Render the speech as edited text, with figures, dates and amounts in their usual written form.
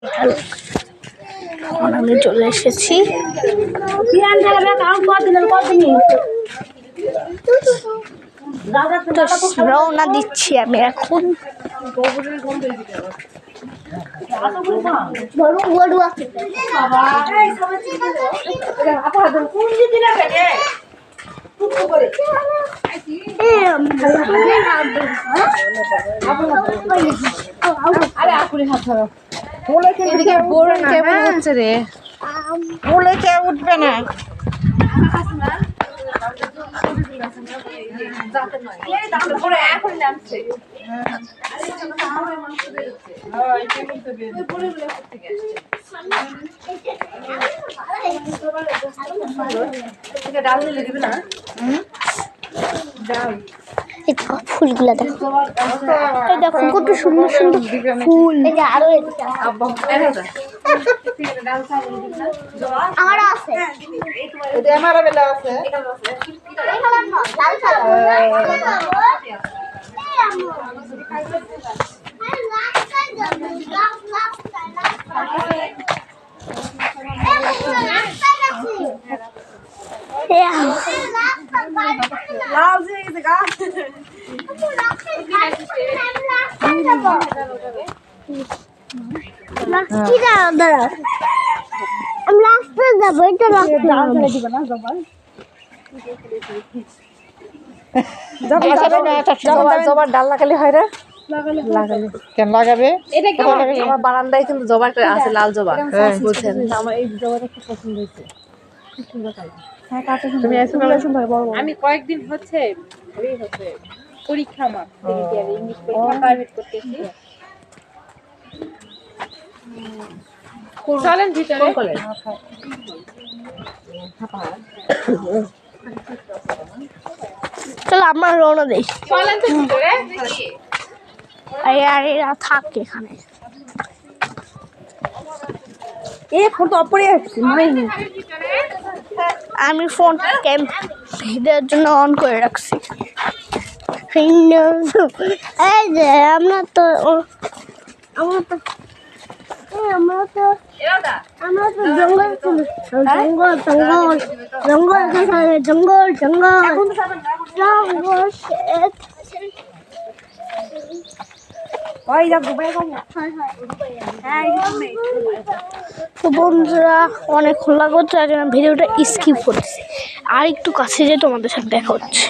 এখন আমি চলে এসেছি। রওনা দিচ্ছি আমি এখন। উঠবে না। ফুলগুলা দেখো, দেখো কত সুন্দর সুন্দর ফুল। জবার ডাল লাগালে হয় না? কেন লাগাবে? আমার বারান্দায় কিন্তু জবা আছে, লাল জবা। বুঝছেন, আমার এই জবাটা খুব পছন্দ হয়েছে। আমি কয়েকদিন হচ্ছে পরীক্ষা আমার ইংলিশ পরীক্ষা প্রাইভেট করতেছি। চলেন ভিতরে। চলো আমরা রওনা দিই। চলেন তো ভিতরে। এরা থাক এখানে। আমি ফোন ভিডিওর জন্য অন করে রাখছি। এই যে আমরা তো জঙ্গল জঙ্গল জঙ্গল জঙ্গল জঙ্গল জঙ্গল। তো বন্ধুরা অনেক খোলা করছে, ভিডিওটা স্কিপ করতেছি। আর একটু কাছে যেয়ে তোমাদের সাথে দেখা হচ্ছে।